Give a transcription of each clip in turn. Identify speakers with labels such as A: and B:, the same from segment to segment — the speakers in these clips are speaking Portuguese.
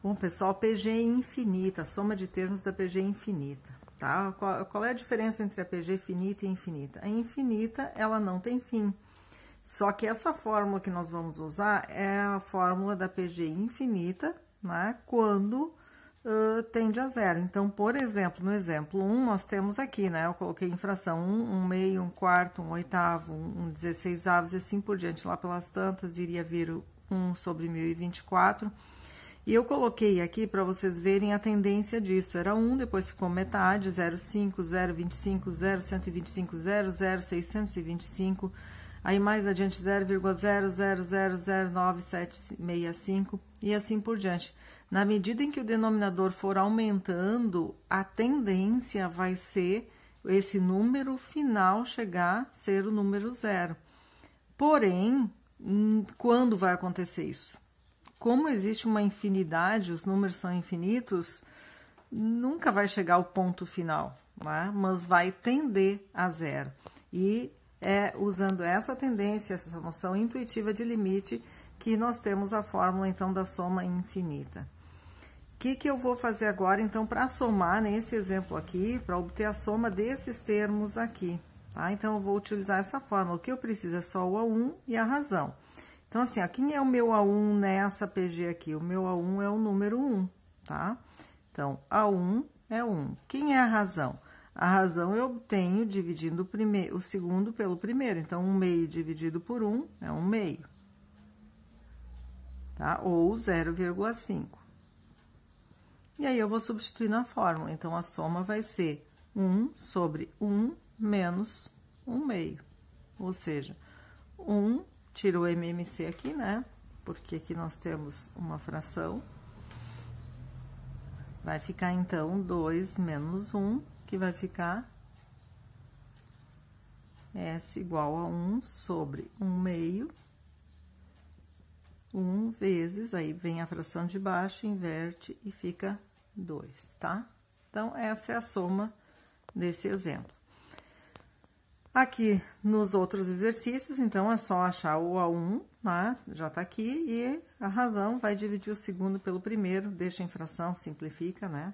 A: Bom, pessoal, PG infinita, soma de termos da PG infinita, tá? Qual é a diferença entre a PG finita e infinita? A infinita, ela não tem fim. Só que essa fórmula que nós vamos usar é a fórmula da PG infinita, né? Quando tende a zero. Então, por exemplo, no exemplo 1, nós temos aqui, né? Eu coloquei em fração 1, 1 meio, 1 quarto, 1 oitavo, 1 16avos, e assim por diante. Lá pelas tantas, iria vir o 1 sobre 1024. E eu coloquei aqui para vocês verem a tendência disso. Era 1, depois ficou metade, 0,5, 0,25, 0,125, 0,0625. Aí mais adiante 0,000096765 e assim por diante. Na medida em que o denominador for aumentando, a tendência vai ser esse número final chegar a ser o número zero. Porém, quando vai acontecer isso? Como existe uma infinidade, os números são infinitos, nunca vai chegar ao ponto final, né? Mas vai tender a zero. E é usando essa tendência, essa noção intuitiva de limite, que nós temos a fórmula, então, da soma infinita. O que eu vou fazer agora, então, para somar nesse exemplo aqui, para obter a soma desses termos aqui, tá? Então, eu vou utilizar essa fórmula. O que eu preciso é só o A1 e a razão. Então, assim, ó, quem é o meu A1 nessa PG aqui? O meu A1 é o número 1, tá? Então, A1 é 1. Quem é a razão? A razão eu obtenho dividindo o segundo pelo primeiro. Então, 1 meio dividido por 1 é 1 meio, tá? Ou 0,5. E aí, eu vou substituir na fórmula. Então, a soma vai ser 1 sobre 1 menos 1 meio. Ou seja, 1... Tira o MMC aqui, né? Porque aqui nós temos uma fração. Vai ficar, então, 2 menos 1, que vai ficar S igual a 1 sobre 1 meio. 1 vezes, aí vem a fração de baixo, inverte e fica 2, tá? Então, essa é a soma desse exemplo. Aqui nos outros exercícios, então, é só achar o A1, né? Já tá aqui, e a razão vai dividir o segundo pelo primeiro, deixa em fração, simplifica, né?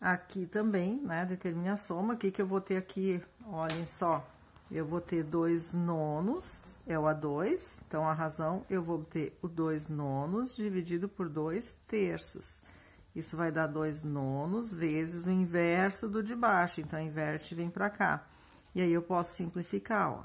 A: Aqui também, né? Determina a soma. O que eu vou ter aqui? Olhem só, eu vou ter 2 nonos, é o A2, então, a razão, eu vou ter o 2 nonos dividido por 2 terços. Isso vai dar 2 nonos vezes o inverso do de baixo, então, inverte e vem pra cá. E aí, eu posso simplificar, ó.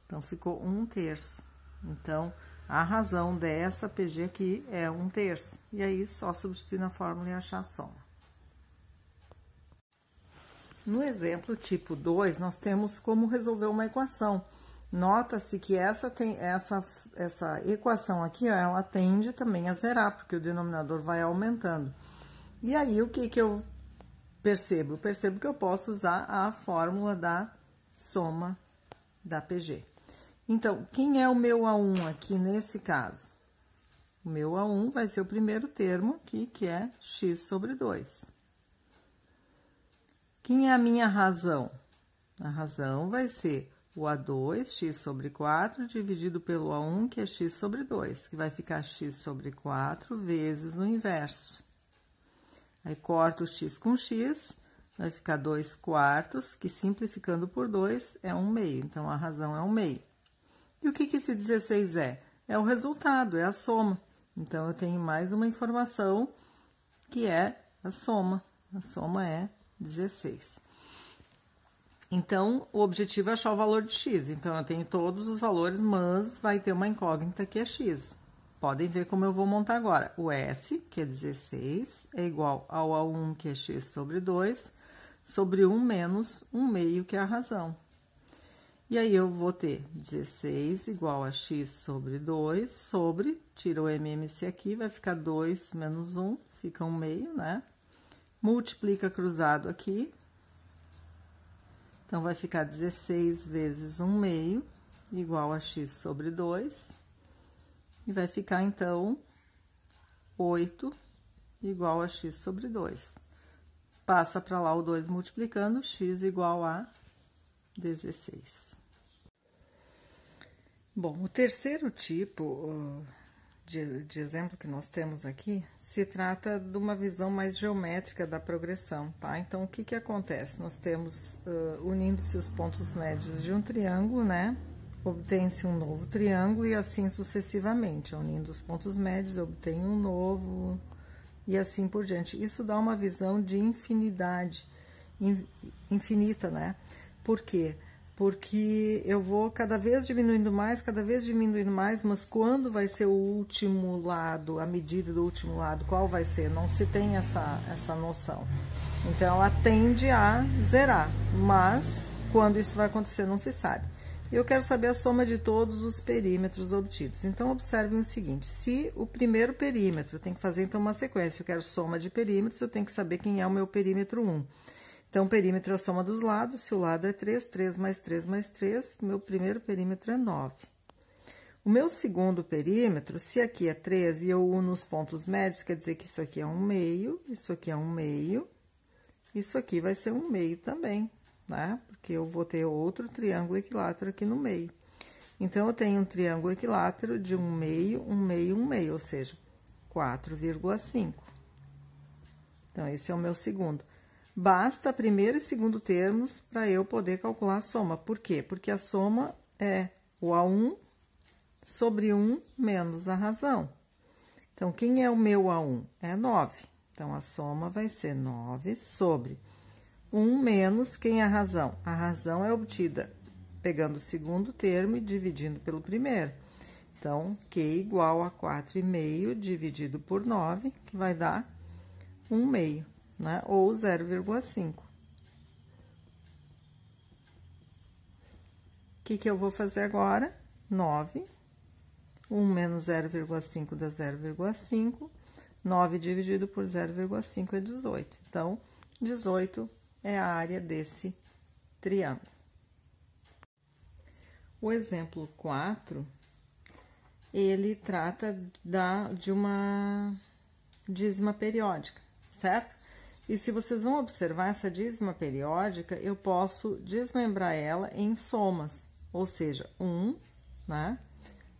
A: Então, ficou 1 terço. Então, a razão dessa PG aqui é 1 terço. E aí, só substituir na fórmula e achar a soma. No exemplo tipo 2, nós temos como resolver uma equação. Nota-se que essa equação aqui, ó, ela tende também a zerar, porque o denominador vai aumentando. E aí, o que eu percebo? Eu percebo que eu posso usar a fórmula da soma da PG. Então, quem é o meu A1 aqui nesse caso? O meu A1 vai ser o primeiro termo aqui, que é x sobre 2. Quem é a minha razão? A razão vai ser o A2, x sobre 4, dividido pelo A1, que é x sobre 2, que vai ficar x sobre 4 vezes no inverso. Aí, corto o x com x, vai ficar 2 quartos, que simplificando por 2 é 1 meio. Então, a razão é 1 meio. E o que esse 16 é? É o resultado, é a soma. Então, eu tenho mais uma informação, que é a soma. A soma é 16. Então, o objetivo é achar o valor de x. Então, eu tenho todos os valores, mas vai ter uma incógnita que é x. Podem ver como eu vou montar agora. O S, que é 16, é igual ao A1, que é x sobre 2, sobre 1 menos 1 meio, que é a razão. E aí, eu vou ter 16 igual a x sobre 2, sobre, tira o MMC aqui, vai ficar 2 menos 1, fica 1 meio, né? Multiplica cruzado aqui. Então, vai ficar 16 vezes 1 meio, igual a x sobre 2. E vai ficar, então, 8 igual a x sobre 2. Passa para lá o 2 multiplicando, x igual a 16. Bom, o terceiro tipo de exemplo que nós temos aqui, se trata de uma visão mais geométrica da progressão, tá? Então, o que que acontece? Nós temos, unindo-se os pontos médios de um triângulo, né? Obtém-se um novo triângulo e assim sucessivamente. Unindo os pontos médios, obtém um novo e assim por diante. Isso dá uma visão de infinidade, infinita, né? Por quê? Porque eu vou cada vez diminuindo mais, mas quando vai ser o último lado, a medida do último lado, qual vai ser? Não se tem essa noção. Então, ela tende a zerar, mas quando isso vai acontecer não se sabe. Eu quero saber a soma de todos os perímetros obtidos. Então, observem o seguinte, se o primeiro perímetro, tem que fazer então uma sequência, eu quero soma de perímetros, eu tenho que saber quem é o meu perímetro 1. Então, perímetro é a soma dos lados, se o lado é 3, 3 mais 3 mais 3, meu primeiro perímetro é 9. O meu segundo perímetro, se aqui é 3 e eu uno os pontos médios, quer dizer que isso aqui é 1/2, isso aqui é 1/2, isso aqui vai ser 1/2 também, né? Porque eu vou ter outro triângulo equilátero aqui no meio. Então, eu tenho um triângulo equilátero de 1/2, 1/2, 1/2, ou seja, 4,5. Então, esse é o meu segundo. Basta primeiro e segundo termos para eu poder calcular a soma. Por quê? Porque a soma é o A1 sobre 1 menos a razão. Então, quem é o meu A1? É 9. Então, a soma vai ser 9 sobre 1 menos quem é a razão? A razão é obtida pegando o segundo termo e dividindo pelo primeiro. Então, Q igual a 4,5 dividido por 9, que vai dar 1/2. Né? Ou 0,5. O que que eu vou fazer agora? 9. 1 menos 0,5 dá 0,5. 9 dividido por 0,5 é 18. Então, 18 é a área desse triângulo. O exemplo 4, ele trata de uma dízima periódica, certo? E se vocês vão observar essa dízima periódica, eu posso desmembrar ela em somas, ou seja, 1, né?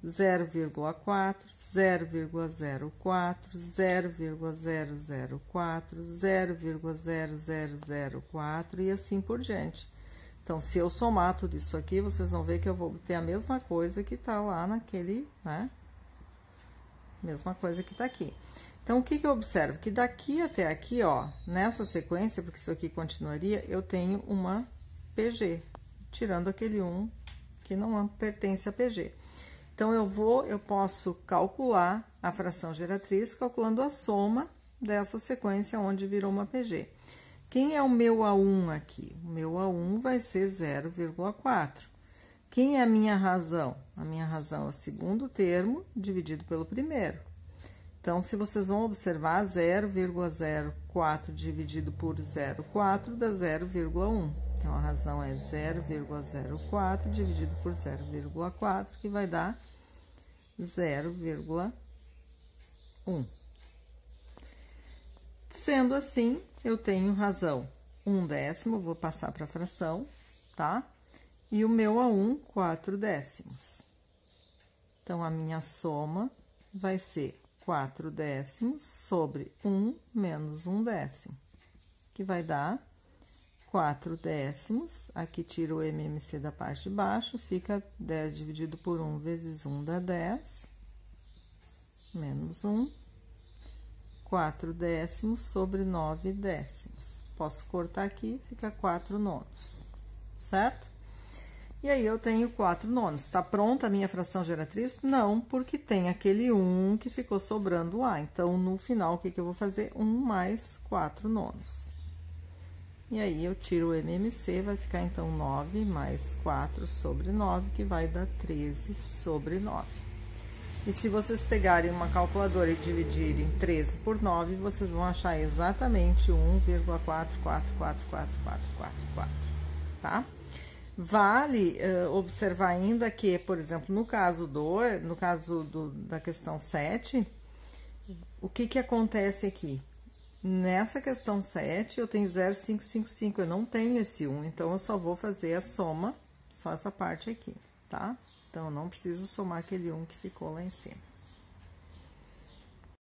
A: 0,4, 0,04, 0,004, 0,0004 e assim por diante. Então, se eu somar tudo isso aqui, vocês vão ver que eu vou obter a mesma coisa que tá lá naquele, né? Mesma coisa que tá aqui. Então, o que que eu observo? Que daqui até aqui, ó, nessa sequência, porque isso aqui continuaria, eu tenho uma PG, tirando aquele 1 que não pertence a PG. Então, eu posso calcular a fração geratriz calculando a soma dessa sequência onde virou uma PG. Quem é o meu A1 aqui? O meu A1 vai ser 0,4. Quem é a minha razão? A minha razão é o segundo termo dividido pelo primeiro. Então, se vocês vão observar, 0,04 dividido por 0,4 dá 0,1. Então, a razão é 0,04 dividido por 0,4, que vai dar 0,1. Sendo assim, eu tenho razão 1/10, vou passar para a fração, tá? E o meu A1, 4/10. Então, a minha soma vai ser 4/10 sobre 1 menos 1/10, que vai dar 4/10. Aqui tiro o MMC da parte de baixo, fica 10 dividido por 1 vezes 1 dá 10, menos 1, 4/10 sobre 9/10. Posso cortar aqui, fica 4/9, certo? E aí, eu tenho 4/9. Está pronta a minha fração geratriz? Não, porque tem aquele 1 que ficou sobrando lá. Então, no final, o que que eu vou fazer? 1 mais 4/9. E aí, eu tiro o MMC, vai ficar, então, 9 mais 4 sobre 9, que vai dar 13 sobre 9. E se vocês pegarem uma calculadora e dividirem 13 por 9, vocês vão achar exatamente 1,44444444, tá? Vale observar ainda que, por exemplo, no caso da questão 7, o que que acontece aqui? Nessa questão 7, eu tenho 0,555, eu não tenho esse 1, então eu só vou fazer a soma, só essa parte aqui, tá? Então, eu não preciso somar aquele 1 que ficou lá em cima.